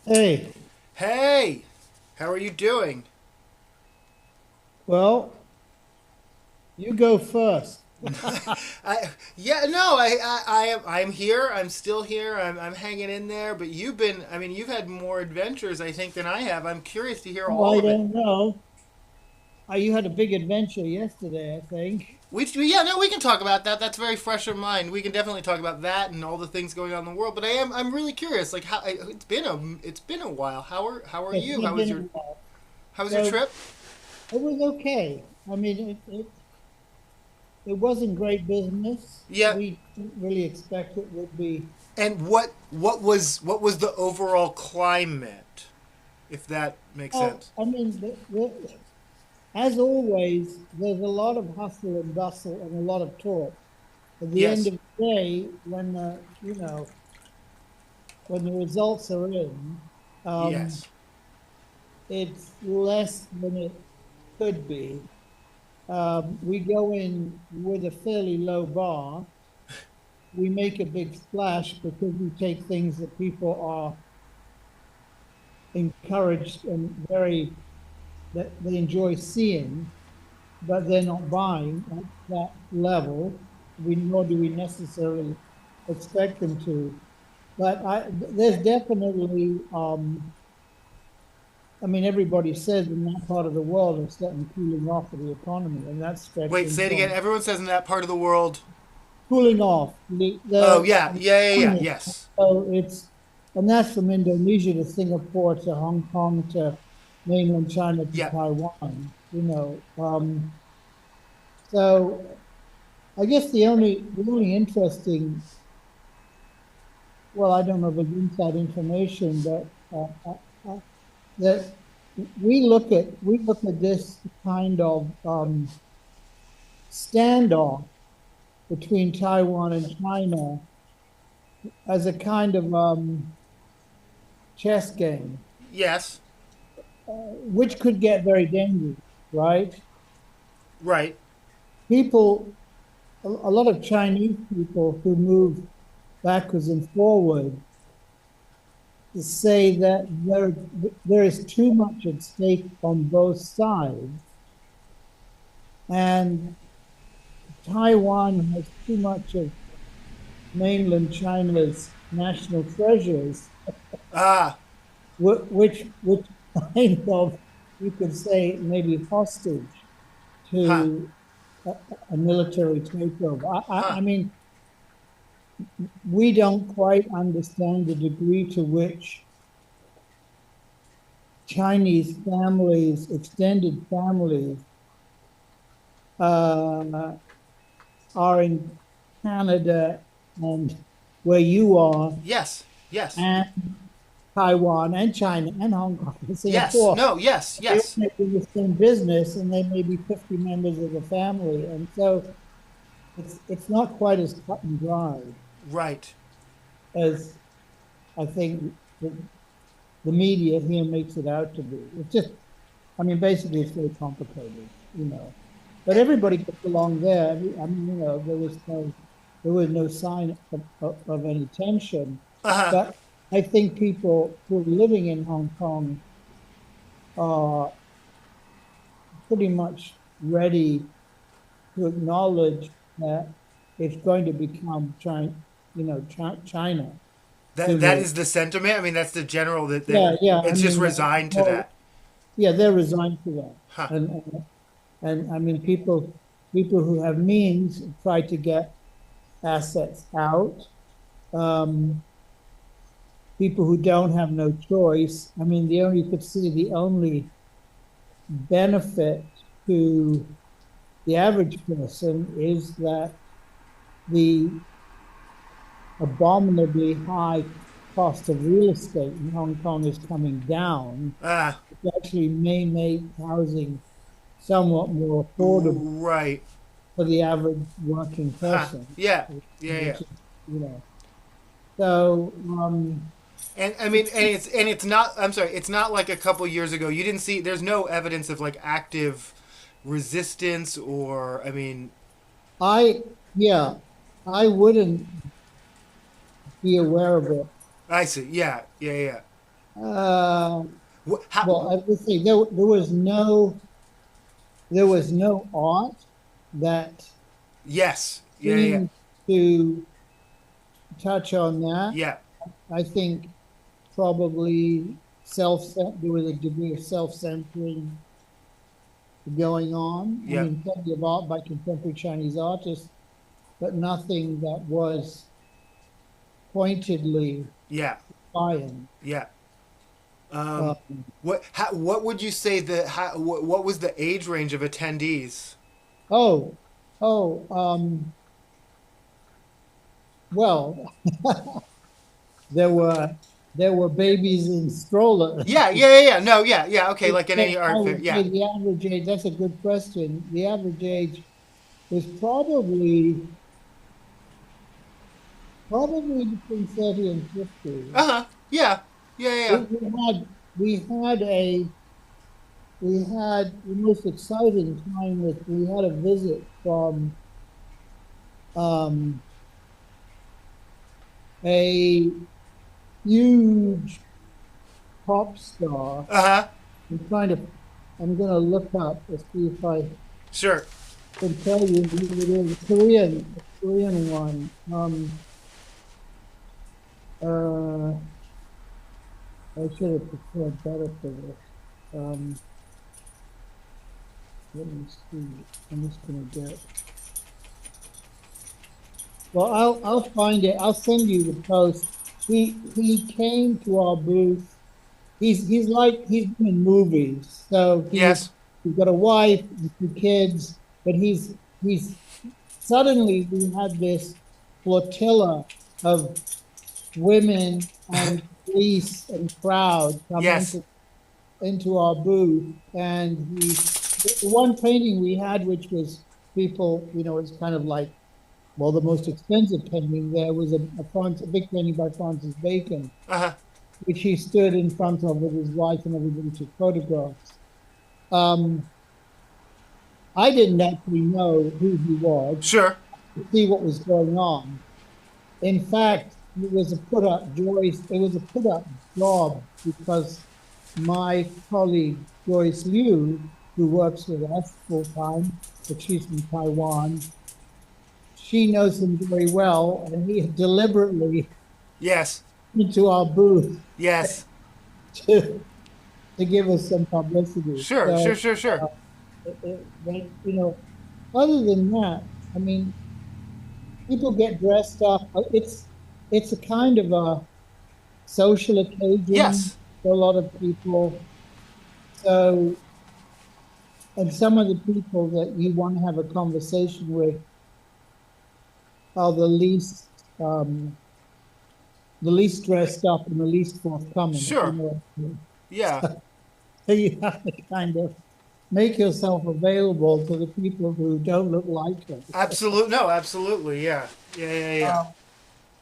Hey, Hey, how are you doing? well, you go first. I'm here. I'm still here. I'm hanging in there. But you've had more adventures, I think, than I have. I'm curious to hear Oh, all I of it. don't know. You had a big adventure yesterday, I think. Yeah, no, we can talk about that. That's very fresh in mind. We can definitely talk about that and all the things going on in the world. But I'm really curious. Like, it's been a while. How are It's you? been a while. How was your So trip? it was okay. I mean, it wasn't great business. Yeah. We didn't really expect it would be. And what was the overall climate, if that makes Oh, sense? I mean, as always, there's a lot of hustle and bustle and a lot of talk. At the end Yes. of the day, when the results are in, um, Yes. it's less than it could be. We go in with a fairly low bar. We make a big splash because we take things that people are encouraged and very that they enjoy seeing, but they're not buying at that level. We nor do we necessarily expect them to. But there's definitely, I mean, everybody says in that part of the world there's certain cooling off of the economy, and that's Wait, stretching say it again. from Everyone says in that part of the world. cooling off Oh the yeah, yeah, yeah, yeah. economy. Yes. So it's and that's from Indonesia to Singapore to Hong Kong to mainland China to Yeah. Taiwan. So I guess the only interesting, well, I don't know if it's inside information, but that we look at this kind of standoff between Taiwan and China as a kind of chess game, Yes. which could get very dangerous, right? Right. A lot of Chinese people who move backwards and forward say that there is too much at stake on both sides, and Taiwan has too much of mainland China's national treasures, Ah. which kind of you could say maybe hostage Huh. to a, a military takeover. Huh. I mean, we don't quite understand the degree to which Chinese families, extended families, uh, are in Canada and where you are, Yes. Yes. and Taiwan and China and Hong Kong and Yes. Singapore. No. Yes. They Yes. may do the same business, and they may be 50 members of the family, and so it's not quite as cut and dry Right. as I think the media here makes it out to be. It's just, I mean, basically, it's very complicated. But everybody gets along there. I mean, there was no sign of any tension. Uh huh. But I think people who are living in Hong Kong are pretty much ready to acknowledge that it's going to become China That sooner. is the sentiment. I mean, that's the general that Yeah, yeah. I it's just mean, resigned to well, that. yeah, they're resigned to that, Huh. and I mean, people who have means try to get assets out. Um, People who don't have no choice. I mean, you could see the only benefit to the average person is that the abominably high cost of real estate in Hong Kong is coming down, Ah. which actually may make housing somewhat more affordable Right. for the average working Huh. person, Yeah. Yeah. Yeah. which is, you know. So, And I mean, it's, and it's not. I'm sorry. It's not like a couple years ago. You didn't see. There's no evidence of like active resistance or. I mean. I, yeah, I wouldn't be aware of it. I see. Yeah. Yeah. Yeah. Uh, How? well, I would say there was no art that Yes. Yeah. Yeah. seemed to touch on that. Yeah. I think probably there was a degree of self-censoring going on. I Yeah. mean, plenty of art by contemporary Chinese artists, but nothing that was pointedly Yeah. defiant. Yeah. Uh, What would you say what was the age range of attendees? oh, oh, well, there were there were babies in strollers. Yeah. Yeah. Yeah. Yeah. No. Yeah. Yeah. Okay. Like in any I art fair. would say Yeah. the average age, that's a good question. The average age was probably between 30 and 50. Uh huh. Yeah. Yeah. We, Yeah. we had we had a we had the most exciting time with we had a visit from um, a huge pop star. Uh huh. I'm trying to I'm gonna look up to see if I Sure. can tell you who it is. A Korean one. Uh, I should have prepared better for this. Um, let me see. I'm just gonna get. Well, I'll find it. I'll send you the post. He came to our booth. He's been in movies, so Yes. he's got a wife and 2 kids, but he's suddenly we had this flotilla of women and police and crowd come Yes. into our booth, and the one painting we had, which was people, it's kind of like, well, the most expensive painting there was a big painting by Francis Bacon, Uh huh. which he stood in front of with his wife, and everybody took photographs. Um, I didn't actually know who he was Sure. to see what was going on. In fact, it was a put up job because my colleague Joyce Liu, who works with us full time, but she's from Taiwan, she knows him very well, and he deliberately Yes. into our booth Yes. to to give us some publicity. Sure. Sure. So, Sure. Sure. but, other than that, I mean, people get dressed up. It's a kind of a social occasion Yes. for a lot of people. So, and some of the people that you want to have a conversation with are um, the least dressed up and the least forthcoming. If you Sure. know what I mean. Yeah. So you have to kind of make yourself available to the people who don't look like you. Absolute. No. Absolutely. Yeah. Yeah. Yeah. Yeah. Uh,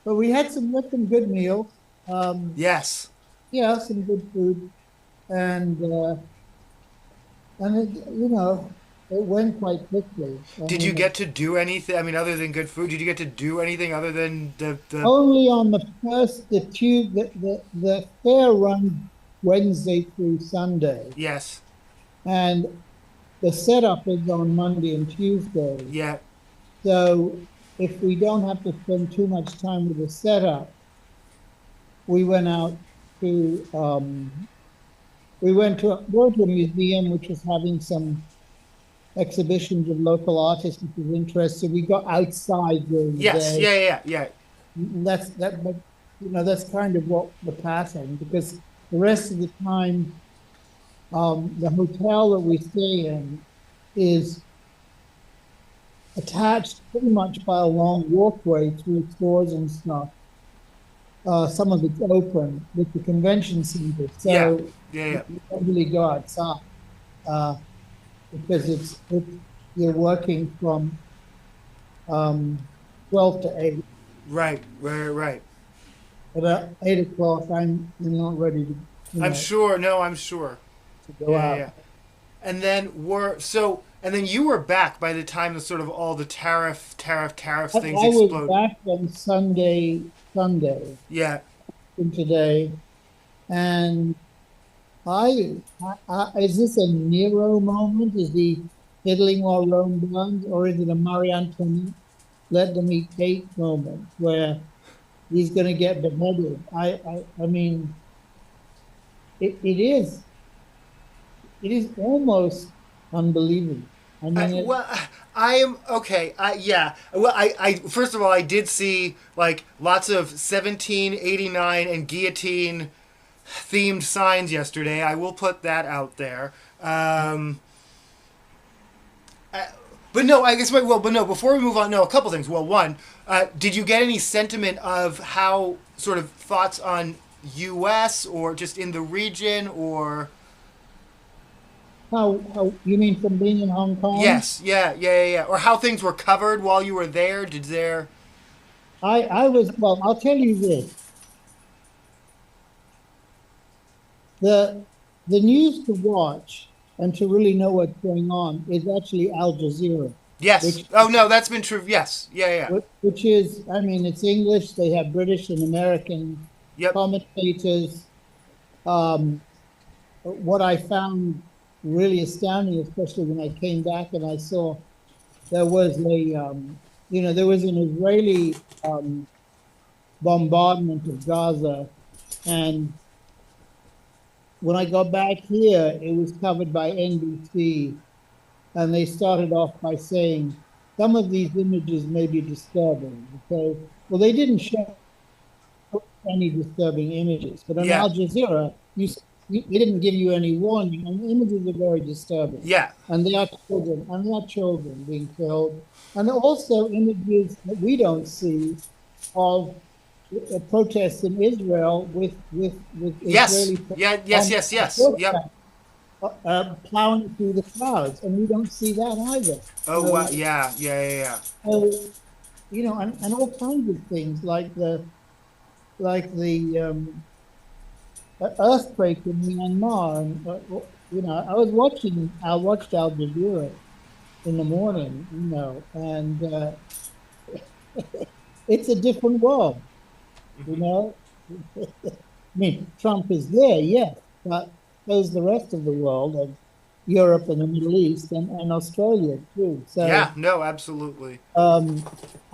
but we had some good meals. Yes. Yeah, some good food, and it went quite quickly. I Did you mean, get to do anything? I mean, other than good food, did you get to do anything other than the? only on the first, the fair runs Wednesday through Sunday, Yes. and the setup is on Monday and Tuesday. Yeah. So if we don't have to spend too much time with the setup, we went out to go to a museum which was having some exhibitions of local artists, which was interesting. We got outside during the Yes. day. Yeah. Yeah. Yeah. But that's kind of what the pattern, because the rest of the time, the hotel that we stay in is attached pretty much by a long walkway through stores and stuff. Some of it's open with the convention center, Yeah. so Yeah. Yeah. you don't really go outside uh, because you're working from 12 to 8. Right. Right. Right. At 8 o'clock, I'm not ready to, I'm sure. No, I'm sure. to go Yeah. out. Yeah. And then and then you were back by the time the sort of all the tariffs I things was explode. back on Sunday Yeah. and today, And is this a Nero moment? Is he fiddling while Rome burns, or is it a Marie Antoinette let them eat cake moment where he's going to get beheaded? I mean, it, it is it is almost unbelievable. I mean, Well, I am okay. Yeah. Well, I first of all, I did see like lots of 1789 and guillotine themed signs yesterday. I will put that out there. But no, I guess. Well, but no. Before we move on, no. A couple things. Well, one, did you get any sentiment of how sort of thoughts on U.S. or just in the region or? how you mean from being in Hong Kong? Yes. Yeah. Or how things were covered while you were there? Did there? I was, well, I'll tell you this. The the news to watch and to really know what's going on is actually Al Jazeera, Yes. which Oh no, that's been true. Yes. Yeah. which is, I mean, it's English. They have British and American Yep. commentators. Um, what I found really astounding, especially when I came back and I saw there was there was an Israeli bombardment of Gaza, and when I got back here, it was covered by NBC, and they started off by saying some of these images may be disturbing. Okay, well, they didn't show any disturbing images, but on Yeah. Al Jazeera, they didn't give you any warning, and the images are very disturbing. Yeah. And there are children being killed, and also images that we don't see of protests in Israel with Yes. Israeli Yeah. Yes. um, Yes. Yes. Yep. plowing through the clouds, and we don't see that either. Oh wow. So, Yeah. so and all kinds of things like the earthquake in Myanmar, and I watched Al Jazeera in the morning, and it's a different world, you know. I mean, Trump is there, yes, but there's the rest of the world of Europe and the Middle East and Australia too. Yeah. So No. Absolutely. um,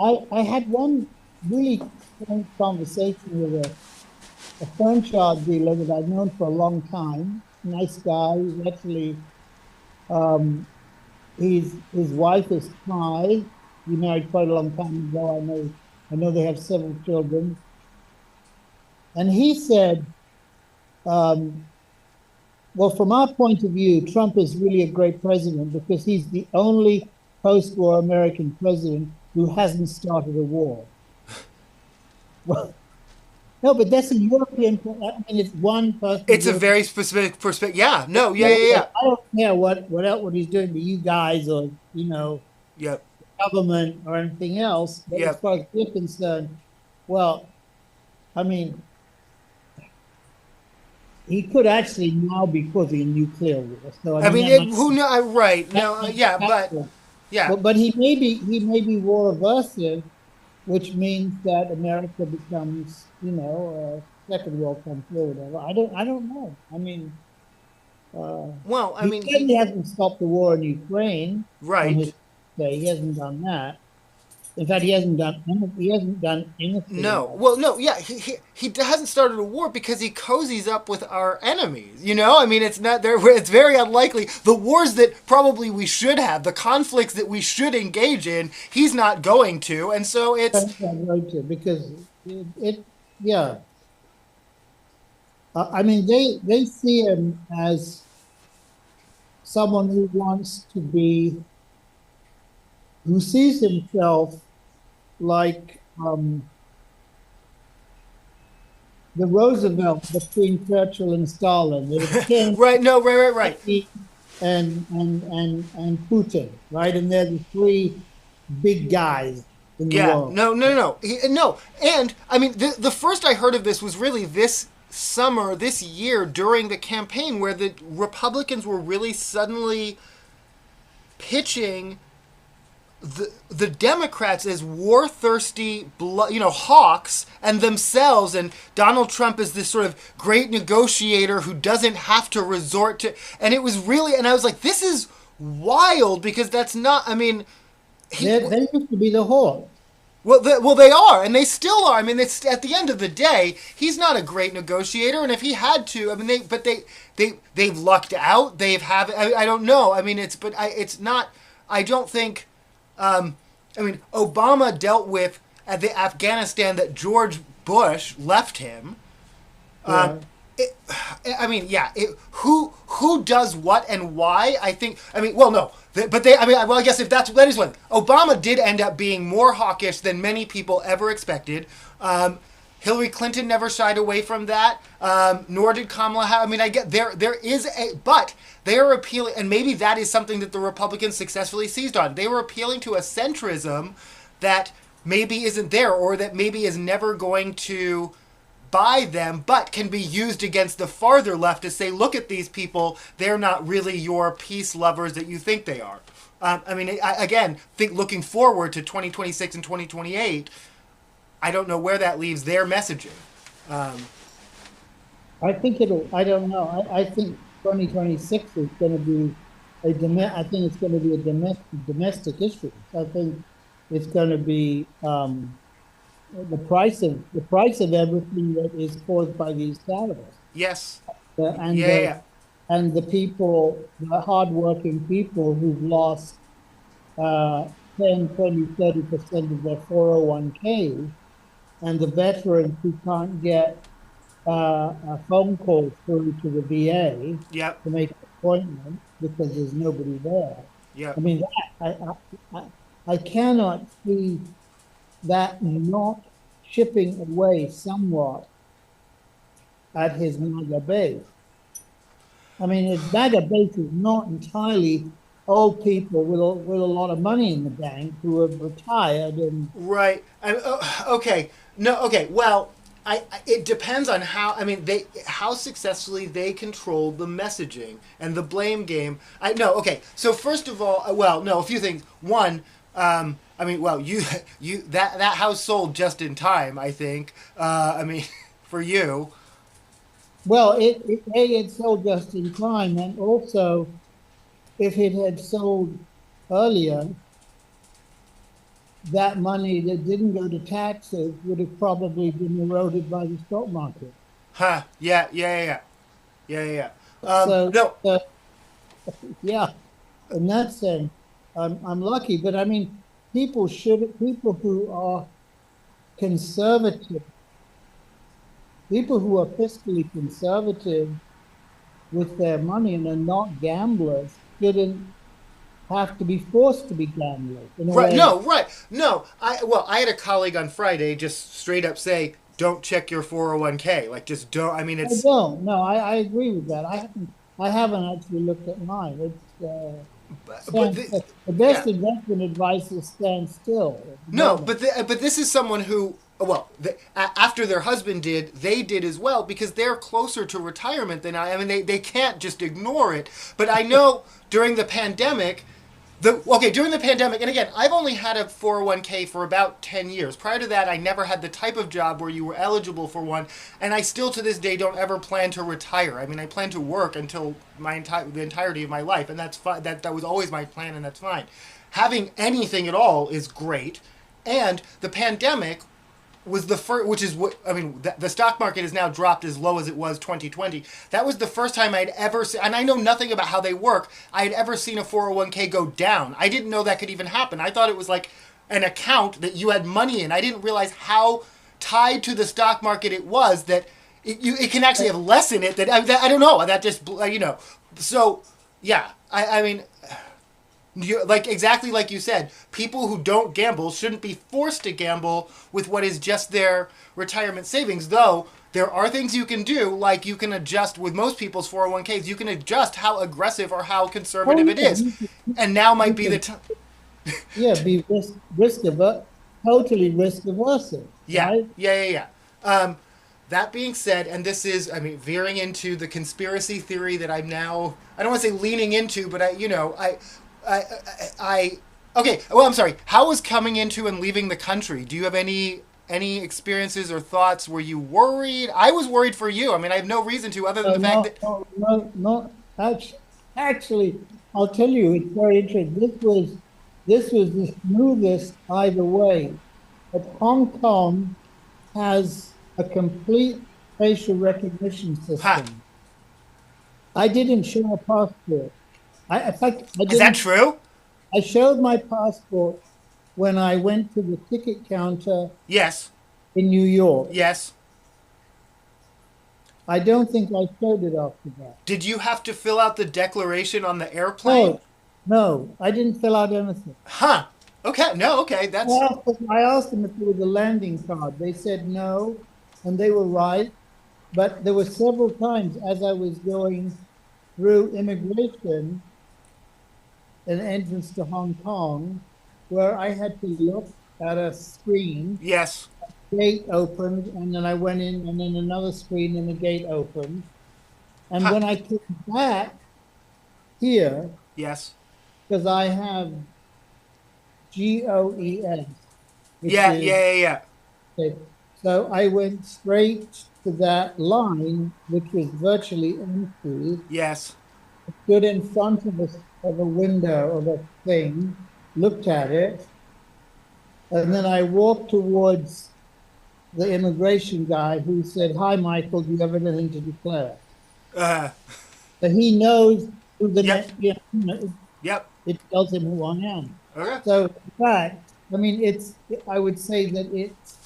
I had one really strange conversation with a franchise dealer that I've known for a long time. Nice guy. He's actually his wife is Thai. He married quite a long time ago. I know they have several children. And he said, um, well, from our point of view, Trump is really a great president because he's the only post-war American president who hasn't started a war. Well, no, but that's a European. I mean, it's one person. It's a very specific perspective. Yeah. No. Yeah. I don't care what he's doing to you guys or Yep. government or anything else. But as Yep. far as we're concerned, well, I mean, he could actually now be causing a nuclear war. So I I mean, mean, that might who know? Right. that No. might Yeah. But happen. yeah. But he may be war aversive, which means that America becomes a second world country or whatever. I don't know. I mean, Well, I he mean, certainly hasn't stopped the war in Ukraine on right. his day. He hasn't done that. In fact, he hasn't done anything No. about Well, no. Yeah. He hasn't started a war because he cozies up with our enemies. You know. I mean, it's not there. It's very unlikely. The wars that probably we should have, the conflicts that we should engage in, he's not going to, and so it's because yeah. I mean, they see him as someone who sees himself like the Roosevelt between Churchill and Stalin. There's Ken, right. No. Right. and Putin, right? And they're the three big guys in the Yeah, world. no. No. And I mean, the first I heard of this was really this summer, this year during the campaign, where the Republicans were really suddenly pitching the Democrats as war thirsty, hawks, and themselves, and Donald Trump is this sort of great negotiator who doesn't have to resort to. And it was really, and I was like, this is wild because that's not. I mean, They used to be the Hawks. well, they are, and they still are. I mean, it's at the end of the day, he's not a great negotiator, and if he had to, I mean, they've lucked out. I don't know. I mean, it's not. I don't think. I mean, Obama dealt with the Afghanistan that George Bush left him. Yeah. I mean, yeah. Who does what and why? I think. I mean, well, no, but they. I mean, well, I guess if that is one. Obama did end up being more hawkish than many people ever expected. Hillary Clinton never shied away from that. Nor did Kamala. I mean, I get there. There is but they are appealing, and maybe that is something that the Republicans successfully seized on. They were appealing to a centrism that maybe isn't there, or that maybe is never going to by them, but can be used against the farther left to say, look at these people, they're not really your peace lovers that you think they are. I mean, again, looking forward to 2026 and 2028, I don't know where that leaves their messaging. I think I don't know. I think 2026 is going to be I think it's going to be a domestic issue. I think it's going to be the price of everything that is caused by these tariffs. Yes. And Yeah. and the people, the hardworking people who've lost 10, 20, 30% of their 401k, and the veterans who can't get a phone call through to the VA Yep. to make an appointment because there's nobody there. I Yep. mean, I cannot see that not chipping away somewhat at his MAGA base. I mean, his MAGA base is not entirely old people with a lot of money in the bank who have retired and Right. Okay. No. Okay. Well, it depends on how. I mean, how successfully they control the messaging and the blame game. I no. Okay. So first of all, well, no. A few things. One. I mean, well, you that house sold just in time. I think. I mean, for you. well, it had sold just in time, and also if it had sold earlier, that money that didn't go to taxes would have probably been eroded by the stock market. Huh. Yeah. Yeah. Yeah. Yeah. Yeah. Yeah. So, No. yeah, in that sense, I'm lucky. But I mean, people who are conservative, people who are fiscally conservative with their money and are not gamblers shouldn't have to be forced to be gamblers in a Right. way. No. Right. No. I had a colleague on Friday just straight up say, "Don't check your 401k. Like, just don't." I mean, I it's. don't. No, I agree with that. I haven't actually looked at mine. It's But the best yeah. investment advice is stand still. No, Moment. but this is someone who, well, after their husband did, they did as well because they're closer to retirement than I am, and they can't just ignore it. But I know during the pandemic, during the pandemic, and again, I've only had a 401k for about 10 years. Prior to that, I never had the type of job where you were eligible for one, and I still to this day don't ever plan to retire. I mean, I plan to work until the entirety of my life, and that's fine. That was always my plan, and that's fine. Having anything at all is great, and the pandemic was the first, which is what I mean. The stock market is now dropped as low as it was 2020. That was the first time I'd ever seen, and I know nothing about how they work. I had ever seen a 401k go down. I didn't know that could even happen. I thought it was like an account that you had money in. I didn't realize how tied to the stock market it was that it can actually have less in it. That I don't know. That just So yeah, I mean. Like exactly like you said, people who don't gamble shouldn't be forced to gamble with what is just their retirement savings. Though there are things you can do, like you can adjust with most people's 401ks. You can adjust how aggressive or how conservative it Yeah, is, and now you might be the can, time. yeah, be risk averse, totally risk averse, Yeah, right? yeah, yeah, yeah. That being said, and this is, I mean, veering into the conspiracy theory that I'm now, I don't want to say leaning into, but I Okay, well, I'm sorry. How was coming into and leaving the country? Do you have any experiences or thoughts? Were you worried? I was worried for you. I mean, I have no reason to, other than No, the fact no, that. no, no, no. Actually, I'll tell you, it's very interesting. This was the smoothest either way. But Hong Kong has a complete facial recognition Huh? system. I didn't show a passport. In fact, I Is that didn't. true? I showed my passport when I went to the ticket counter Yes. in New York. Yes. I don't think I showed it after that. Did you have to fill out the declaration on the airplane? No, no, I didn't fill out anything. Huh. Okay. No. Okay. That's. I asked them if there was a landing card. They said no, and they were right. But there were several times as I was going through immigration, an entrance to Hong Kong, where I had to look at a screen, Yes. gate opened, and then I went in, and then another screen, and the gate opened. And Huh. when I came back here, Yes. because I have GOES, which Yeah. is, Yeah. Yeah. Yeah. okay, so I went straight to that line, which was virtually empty, Yes. stood in front of a window of a thing, looked at it, and then I walked towards the immigration guy who said, "Hi, Michael, do you have anything to declare?" Uh. So he knows who the Yep. next, you know, Yep. it tells him who I am. Okay. So, in fact, I mean, I would say that it's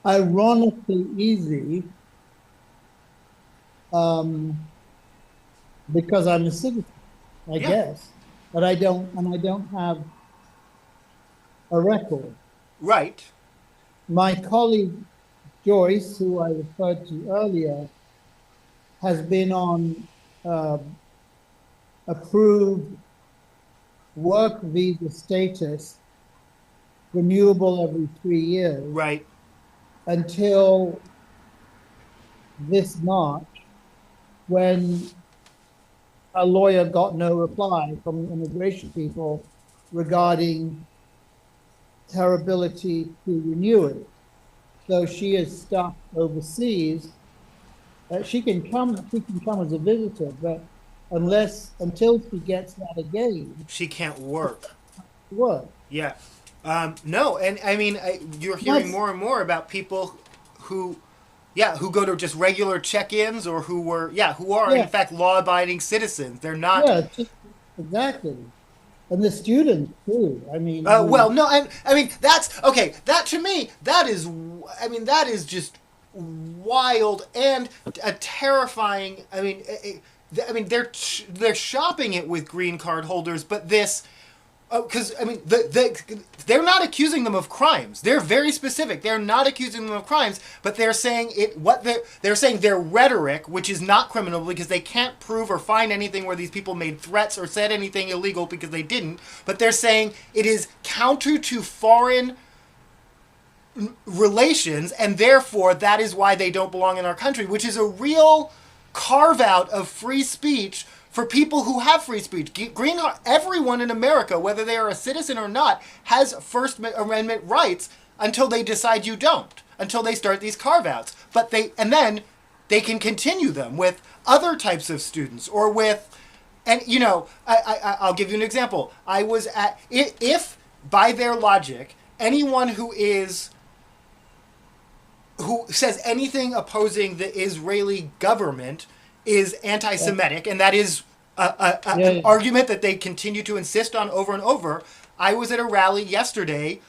ironically easy um, because I'm a citizen, I Yeah. guess, but I don't have a record. Right. My colleague Joyce, who I referred to earlier, has been on uh, approved work visa status, renewable every 3 years, Right. until this March, when a lawyer got no reply from the immigration people regarding her ability to renew it. So she is stuck overseas. She can come as a visitor, but until she gets that again, She can't work. work. Yeah. No, and I mean, you're hearing That's more and more about people who, yeah, who go to just regular check-ins or who are in yeah, fact law-abiding citizens. They're not. yeah, exactly. And the students too. I mean, Well, no, I mean that's okay. That to me, that is, I mean, that is just wild and a terrifying. I mean, I mean, they're shopping it with green card holders, but this. Because I mean, they're not accusing them of crimes. They're very specific. They're not accusing them of crimes, but they're saying it. What they're saying their rhetoric, which is not criminal because they can't prove or find anything where these people made threats or said anything illegal because they didn't. But they're saying it is counter to foreign relations, and therefore that is why they don't belong in our country, which is a real carve out of free speech for people who have free speech. Everyone in America, whether they are a citizen or not, has First Amendment rights until they decide you don't, until they start these carve outs. And then they can continue them with other types of students or with, and you know, I'll give you an example. I was at, if by their logic, anyone who says anything opposing the Israeli government is anti-Semitic, and that is an yeah, argument that they continue to insist on over and over. I was at a rally yesterday.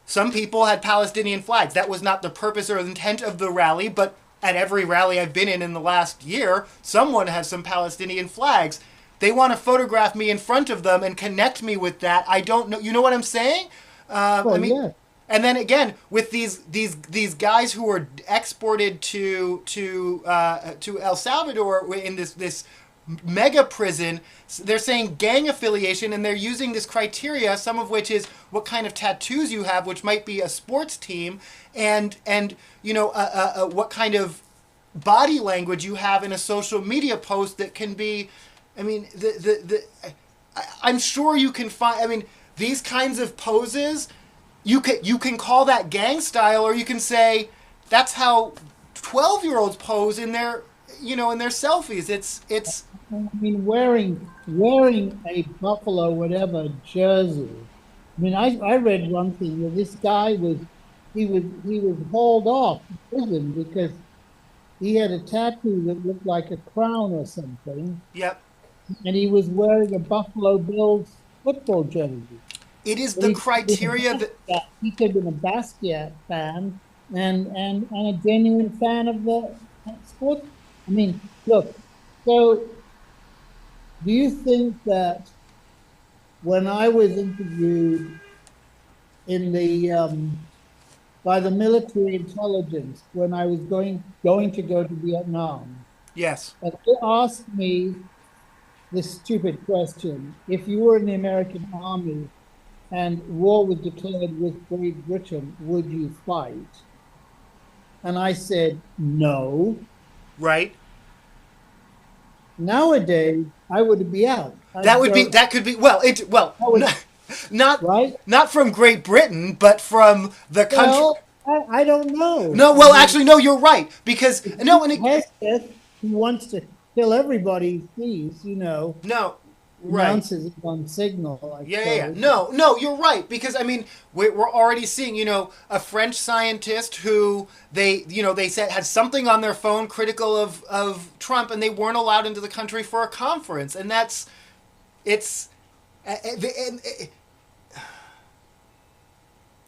Some people had Palestinian flags. That was not the purpose or intent of the rally, but at every rally I've been in the last year, someone has some Palestinian flags. They want to photograph me in front of them and connect me with that. I don't know. You know what I'm saying? I well, mean, yeah. and then again with these guys who are exported to El Salvador in this mega prison, they're saying gang affiliation, and they're using this criteria, some of which is what kind of tattoos you have, which might be a sports team, and you know what kind of body language you have in a social media post that can be, I mean I'm sure you can find. I mean, these kinds of poses, you can call that gang style, or you can say that's how 12-year-olds pose in their in their selfies. It's I mean, wearing a Buffalo whatever jersey. I mean, I read one thing that this guy he was hauled off prison because he had a tattoo that looked like a crown or something, yep. and he was wearing a Buffalo Bills football jersey. It is But the criteria that he could have been a Basquiat fan and a genuine fan of the sport. I mean, look, so do you think that when I was interviewed in the by the military intelligence when I was going to go to Vietnam, yes, and they asked me this stupid question: if you were in the American Army and war was declared with Great Britain, would you fight? And I said no. right. Nowadays, I would be out. That I'd would be go, that could be well I would, not right? not from Great Britain, but from the country. Well, I don't know. No, I well, mean, actually, no. You're right because no, and Hesketh, who wants to kill everybody he sees, no, right. announces it on signal, I Yeah. suppose. No, you're right because I mean we're already seeing a French scientist who they said had something on their phone critical of Trump and they weren't allowed into the country for a conference and that's it's and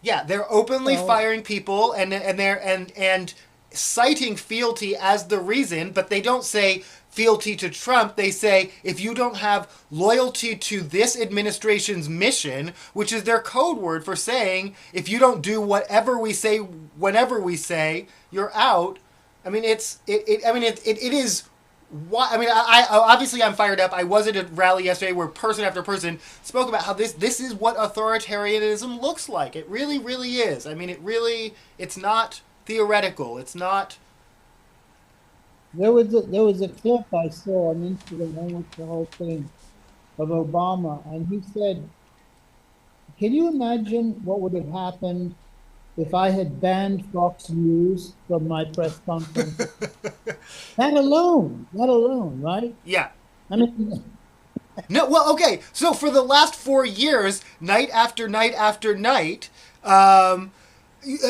yeah, they're openly So, firing people and citing fealty as the reason, but they don't say fealty to Trump. They say if you don't have loyalty to this administration's mission, which is their code word for saying if you don't do whatever we say whenever we say, you're out. I mean, it is. Why? I mean, I obviously I'm fired up. I was at a rally yesterday where person after person spoke about how this is what authoritarianism looks like. It really, really is. I mean, it's not theoretical. It's not. there was a clip I saw on Instagram, almost the whole thing, of Obama, and he said, "Can you imagine what would have happened if I had banned Fox News from my press conference?" That alone, right? Yeah. I mean, No. Well, okay. So for the last 4 years, night after night after night, um,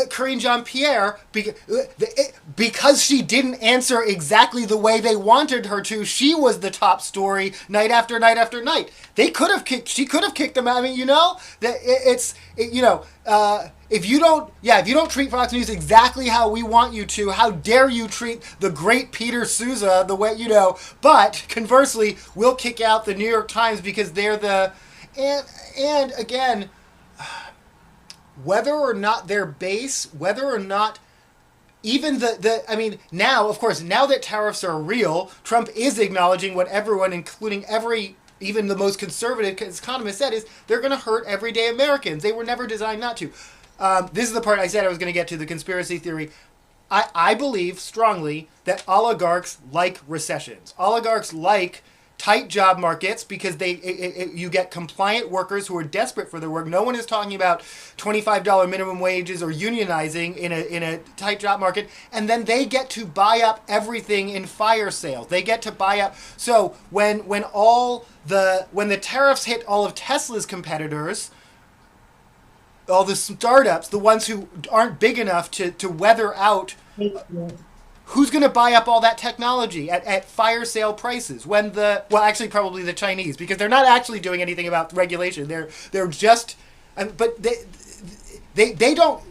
Karine Jean-Pierre, because she didn't answer exactly the way they wanted her to, she was the top story night after night after night. She could have kicked them out. I mean, if you don't treat Fox News exactly how we want you to, how dare you treat the great Peter Sousa the way, but conversely, we'll kick out the New York Times because they're and again, whether or not their base, whether or not even I mean, now, of course, now that tariffs are real, Trump is acknowledging what everyone, including even the most conservative economist said is they're going to hurt everyday Americans. They were never designed not to. This is the part I said I was going to get to, the conspiracy theory. I believe strongly that oligarchs like recessions. Oligarchs like tight job markets because you get compliant workers who are desperate for their work. No one is talking about $25 minimum wages or unionizing in a tight job market, and then they get to buy up everything in fire sales. They get to buy up. So when the tariffs hit all of Tesla's competitors, all the startups, the ones who aren't big enough to weather out, who's going to buy up all that technology at fire sale prices actually probably the Chinese, because they're not actually doing anything about regulation. They're just, but they don't,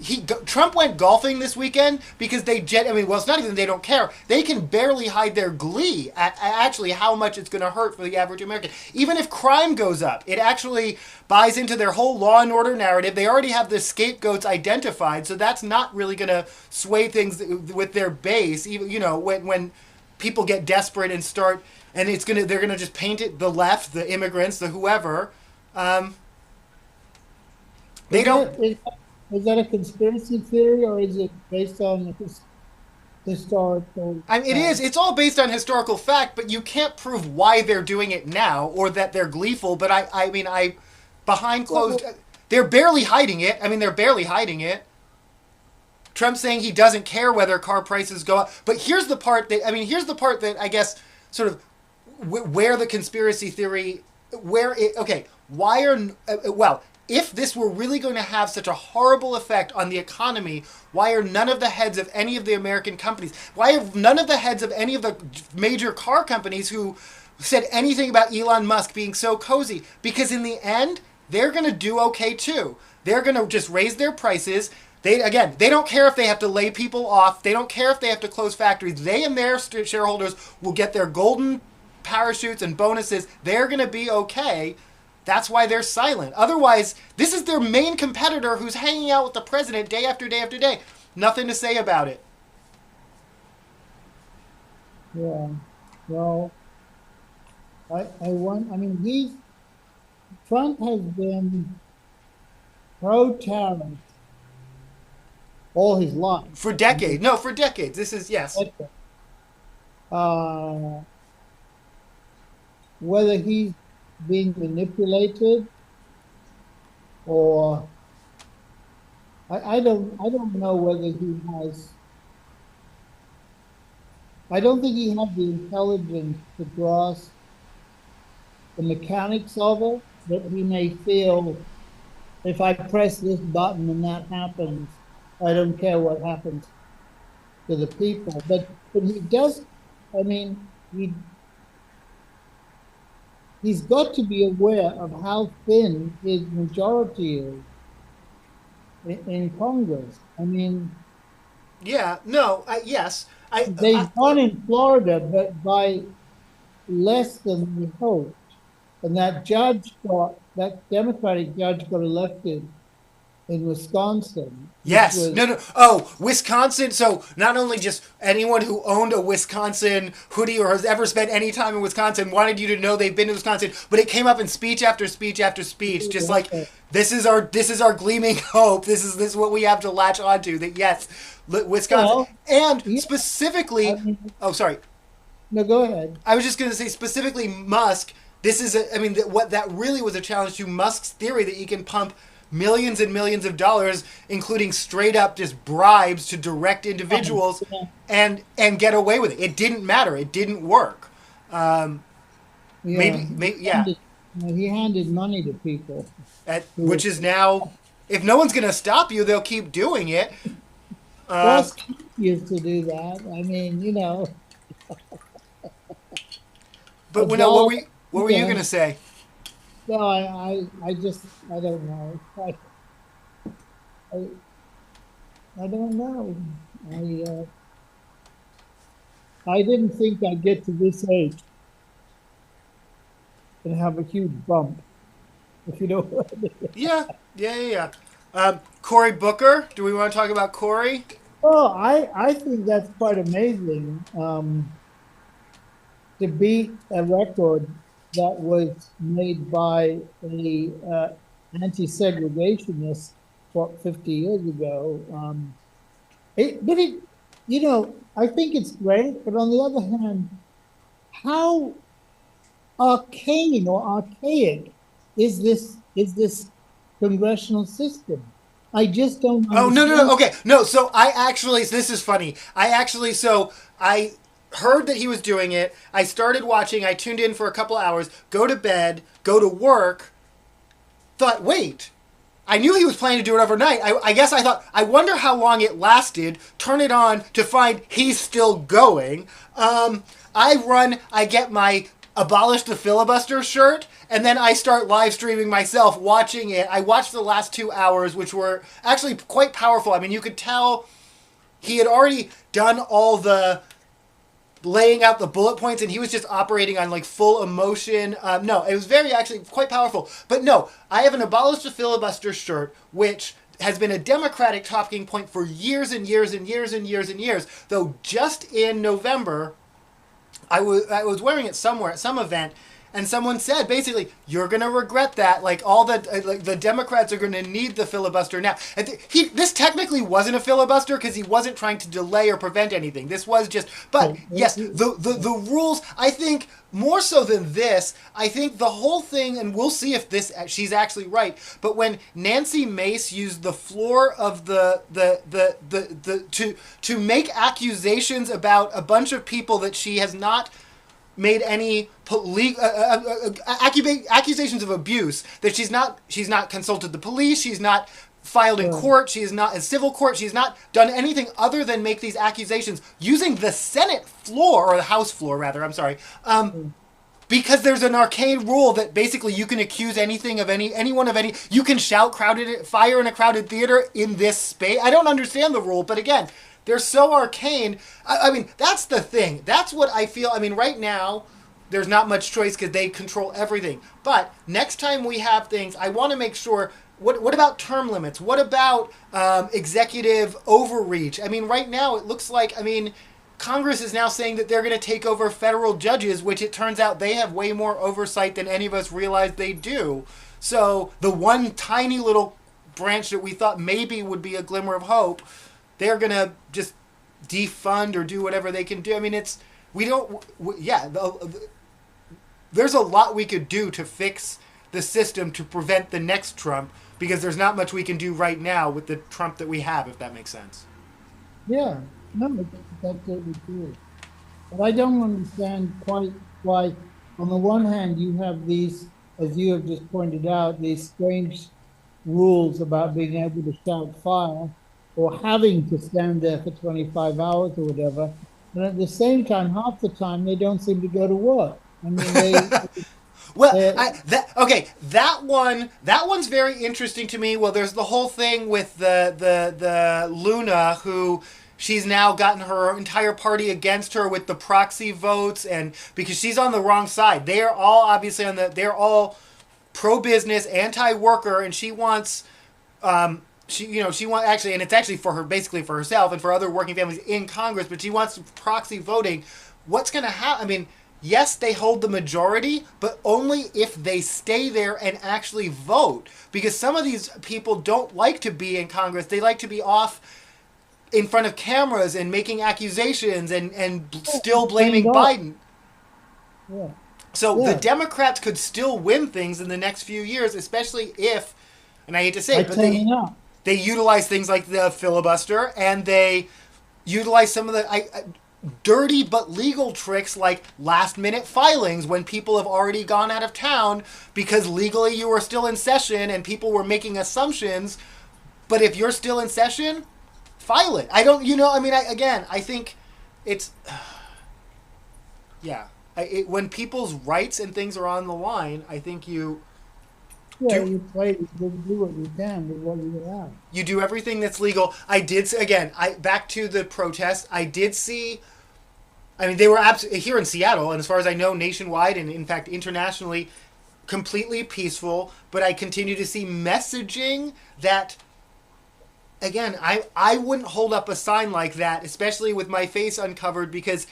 Trump went golfing this weekend because it's not even they don't care. They can barely hide their glee at actually how much it's going to hurt for the average American. Even if crime goes up, it actually buys into their whole law and order narrative. They already have the scapegoats identified, so that's not really going to sway things with their base. Even, when people get desperate and start, and they're going to just paint it, the left, the immigrants, the whoever, they don't. Is that a conspiracy theory or is it based on historical. I mean, it is. It's all based on historical fact, but you can't prove why they're doing it now or that they're gleeful. But I mean, behind closed, Well, they're barely hiding it. I mean, they're barely hiding it. Trump's saying he doesn't care whether car prices go up. But here's the part that, I mean, here's the part that I guess sort of where the conspiracy theory, where it, okay, why are, well, if this were really going to have such a horrible effect on the economy, why are none of the heads of any of the American companies, why have none of the heads of any of the major car companies who said anything about Elon Musk being so cozy? Because in the end, they're going to do okay too. They're going to just raise their prices. They don't care if they have to lay people off. They don't care if they have to close factories. They and their shareholders will get their golden parachutes and bonuses. They're going to be okay. That's why they're silent. Otherwise, this is their main competitor who's hanging out with the president day after day after day. Nothing to say about it. yeah. Well, I mean, Trump has been pro-tariff all his life. For decades. No, for decades. This is, yes. Uh, whether he's being manipulated or I don't know whether he has. I don't think he has the intelligence to grasp the mechanics of it. That he may feel, if I press this button and that happens, I don't care what happens to the people. But he does. I mean, he's got to be aware of how thin his majority is in Congress. I mean, Yeah, no, yes. they won in Florida, but by less than we hoped. And that Democratic judge got elected in Wisconsin. Yes. Was, No, no. Oh, Wisconsin. So not only just anyone who owned a Wisconsin hoodie or has ever spent any time in Wisconsin wanted you to know they've been to Wisconsin, but it came up in speech after speech after speech, just like this is our gleaming hope. This is what we have to latch onto. That yes, Wisconsin, well, and yeah, specifically. I mean, Oh, sorry. no, go ahead. I was just going to say specifically Musk. This is, what that really was a challenge to Musk's theory that he can pump millions and millions of dollars, including straight up just bribes to direct individuals, and get away with it. It didn't matter. It didn't work. Yeah, Maybe, yeah. He handed money to people. Which is now, if no one's going to stop you, they'll keep doing it. Ross used to do that. I mean, But what were you going to say? No, I don't know. I don't know. I didn't think I'd get to this age and have a huge bump, if you know what I mean. Yeah. Cory Booker. Do we want to talk about Cory? Oh, I think that's quite amazing. To beat a record that was made by a anti-segregationist 50 years ago. I think it's great, but on the other hand, how arcane or archaic is this congressional system? I just don't understand. Oh, no. Okay. No, so this is funny. I heard that he was doing it. I started watching. I tuned in for a couple hours, go to bed, go to work, thought, wait, I knew he was planning to do it overnight. I guess I thought, I wonder how long it lasted, turn it on to find he's still going. I get my Abolish the Filibuster shirt, and then I start live streaming myself, watching it. I watched the last 2 hours, which were actually quite powerful. I mean, you could tell he had already done all the laying out the bullet points, and he was just operating on like full emotion. No, it was actually quite powerful. But no, I have an Abolish the Filibuster shirt, which has been a Democratic talking point for years and years and years and years and years. Though just in November, I was wearing it somewhere at some event, and someone said basically, "You're gonna regret that. Like all the Democrats are gonna need the filibuster now." And this technically wasn't a filibuster because he wasn't trying to delay or prevent anything. This was just, but yes, the rules. I think more so than this, I think the whole thing, and we'll see if she's actually right. But when Nancy Mace used the floor of the to make accusations about a bunch of people that she has not made any accusations of abuse, that she's not consulted the police, she's not filed in court, she is not in civil court, she's not done anything other than make these accusations using the Senate floor, or the House floor rather, I'm sorry, because there's an arcane rule that basically you can accuse anything of anyone of any, you can shout fire in a crowded theater in this space. I don't understand the rule, but again, they're so arcane. I mean, that's the thing. That's what I feel. I mean, right now, there's not much choice because they control everything. But next time we have things, I want to make sure, what about term limits? What about executive overreach? I mean, right now, it looks like, I mean, Congress is now saying that they're going to take over federal judges, which it turns out they have way more oversight than any of us realize they do. So the one tiny little branch that we thought maybe would be a glimmer of hope, they're going to just defund or do whatever they can do. I mean, there's a lot we could do to fix the system to prevent the next Trump, because there's not much we can do right now with the Trump that we have, if that makes sense. Yeah, no, that's absolutely true. But I don't understand quite why, on the one hand, you have these, as you have just pointed out, these strange rules about being able to shout fire, or having to stand there for 25 hours or whatever. And at the same time, half the time, they don't seem to go to work. I mean, well, that one's very interesting to me. Well, there's the whole thing with the Luna, who she's now gotten her entire party against her with the proxy votes, and because she's on the wrong side. They are all obviously they're all pro-business, anti-worker, and she wants she wants actually, and it's actually for her, basically for herself and for other working families in Congress, but she wants proxy voting. What's going to happen? I mean, yes, they hold the majority, but only if they stay there and actually vote. Because some of these people don't like to be in Congress. They like to be off in front of cameras and making accusations and still blaming Biden. Yeah. So the Democrats could still win things in the next few years, especially if, and I hate to say it, but they utilize things like the filibuster, and they utilize some of the dirty but legal tricks like last-minute filings when people have already gone out of town because legally you were still in session and people were making assumptions. But if you're still in session, file it. I think it's... yeah. When people's rights and things are on the line, I think you... Yeah, you do what you can with what you have. You do everything that's legal. Back to the protest, I did see... I mean, they were here in Seattle, and as far as I know, nationwide, and in fact, internationally, completely peaceful. But I continue to see messaging that, again, I wouldn't hold up a sign like that, especially with my face uncovered, because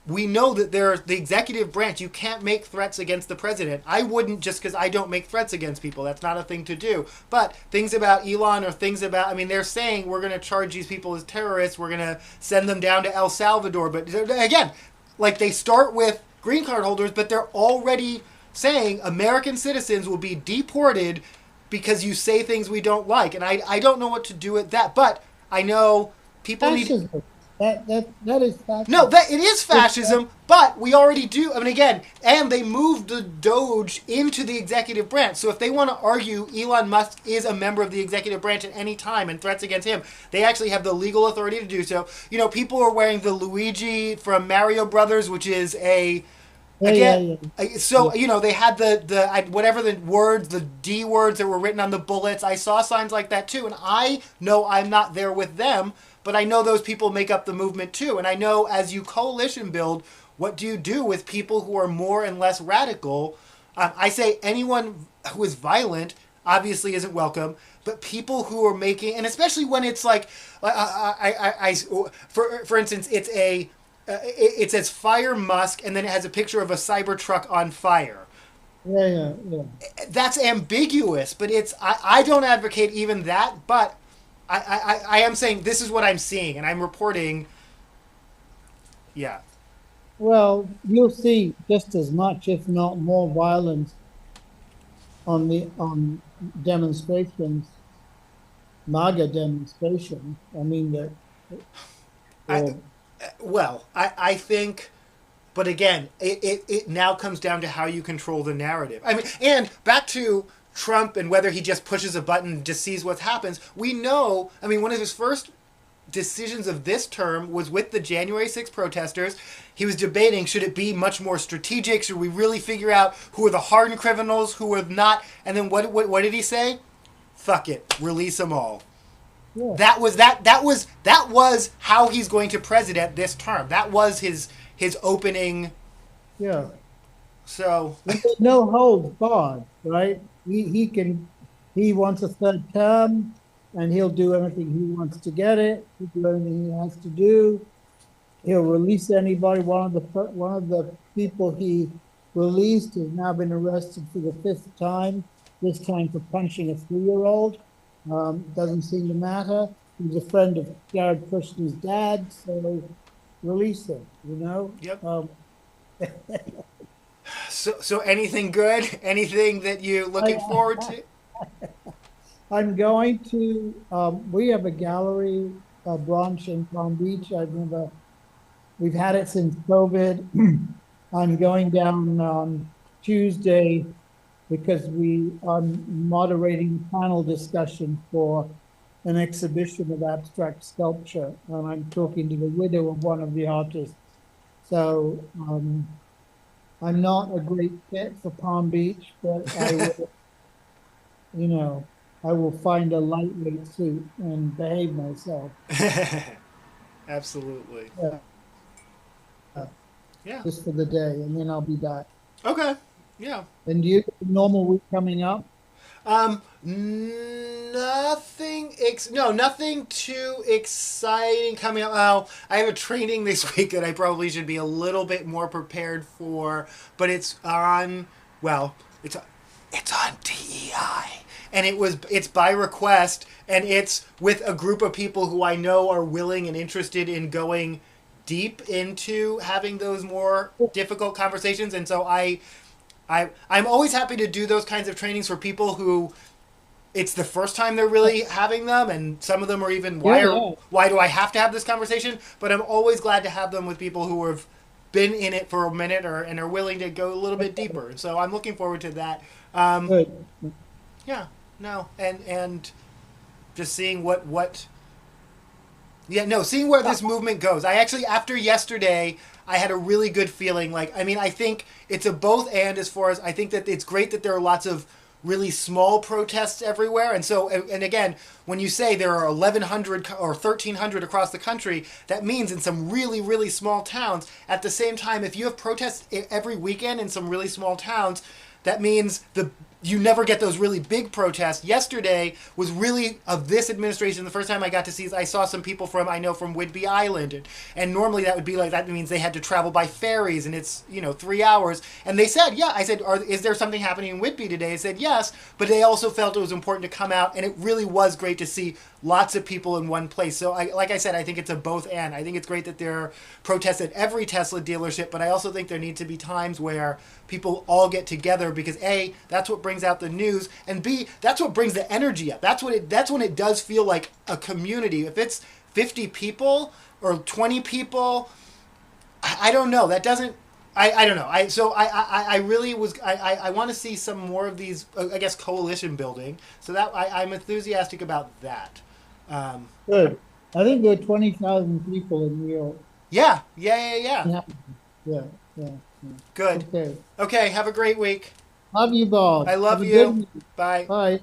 we know that the executive branch, you can't make threats against the president. I wouldn't, just because I don't make threats against people. That's not a thing to do. But things about Elon, or things about, I mean, they're saying we're going to charge these people as terrorists. We're going to send them down to El Salvador. But again, like, they start with green card holders, but they're already saying American citizens will be deported because you say things we don't like. And I don't know what to do with that. But I know people need... That is fascism. No, it is fascism, but we already do. I mean, again, and they moved the Doge into the executive branch. So if they want to argue Elon Musk is a member of the executive branch at any time and threats against him, they actually have the legal authority to do so. You know, people are wearing the Luigi from Mario Brothers, which is a... So, you know, they had whatever the words, the D words that were written on the bullets. I saw signs like that too, and I know I'm not there with them, but I know those people make up the movement too. And I know as you coalition build, what do you do with people who are more and less radical? I say anyone who is violent obviously isn't welcome, but people who are making, and especially when it's like, for instance, it says Fire Musk, and then it has a picture of a Cybertruck on fire. Yeah, yeah, yeah. That's ambiguous, but I don't advocate even that, but I am saying this is what I'm seeing, and I'm reporting. Yeah. Well, you'll see just as much, if not more, violence on demonstrations, MAGA demonstrations. I mean that, I or well, I think, but again, it now comes down to how you control the narrative. I mean, and back to Trump and whether he just pushes a button and just sees what happens. We know. I mean, one of his first decisions of this term was with the January 6th protesters. He was debating, should it be much more strategic? Should we really figure out who are the hardened criminals, who are not? And then what did he say? Fuck it, release them all. yeah, That was how he's going to president this term. That was his opening. yeah. So And there's no holds barred, right? He wants a third term, and he'll do anything he wants to get it. He'll do anything he has to do. He'll release anybody. One of the people he released has now been arrested for the fifth time. This time for punching a 3-year-old. Doesn't seem to matter. He's a friend of Jared Kushner's dad, so release him. You know. yep. So anything good? Anything that you looking forward to? I'm going to. We have a gallery branch in Palm Beach. I've never. We've had it since COVID. I'm going down on Tuesday because we are moderating a panel discussion for an exhibition of abstract sculpture, and I'm talking to the widow of one of the artists. So I'm not a great fit for Palm Beach, but I will, you know, I will find a lightweight suit and behave myself. Absolutely. Yeah, Yeah. just for the day, and then I'll be back. Okay. Yeah. And you, normal week coming up? Nothing too exciting coming up. Oh, I have a training this week that I probably should be a little bit more prepared for, but well, it's on DEI. And it's by request, and it's with a group of people who I know are willing and interested in going deep into having those more difficult conversations. And so I'm always happy to do those kinds of trainings for people who it's the first time they're really having them, and some of them are even Yeah. why do I have to have this conversation? But I'm always glad to have them with people who have been in it for a minute and are willing to go a little bit deeper. So I'm looking forward to that. Good. Yeah, no, and just seeing what yeah, no, seeing where this movement goes. I actually, after yesterday, I had a really good feeling. Like, I mean, I think it's a both and as far as I think that it's great that there are lots of really small protests everywhere. And so, and again, when you say there are 1,100 or 1,300 across the country, that means in some really, really small towns. At the same time, if you have protests every weekend in some really small towns, that means you never get those really big protests. Yesterday was really of this administration. The first time I got to see, I saw some people from Whidbey Island, and normally that would be like that means they had to travel by ferries, and it's 3 hours. And they said, yeah. I said, is there something happening in Whidbey today? They said yes, but they also felt it was important to come out, and it really was great to see lots of people in one place. So, like I said, I think it's a both and. I think it's great that there are protests at every Tesla dealership, but I also think there need to be times where people all get together because A, that's what brings out the news, and B, that's what brings the energy up. That's when it does feel like a community. If it's 50 people or 20 people, I don't know. That doesn't. I don't know. I really was. I want to see some more of these. I guess coalition building. So that I'm enthusiastic about that. Um, Good. I think there are 20,000 people in New York. yeah. Yeah, yeah, yeah. Good. Okay. Okay. Have a great week. Love you, Bob. I love Have a you. good week. Bye. Bye.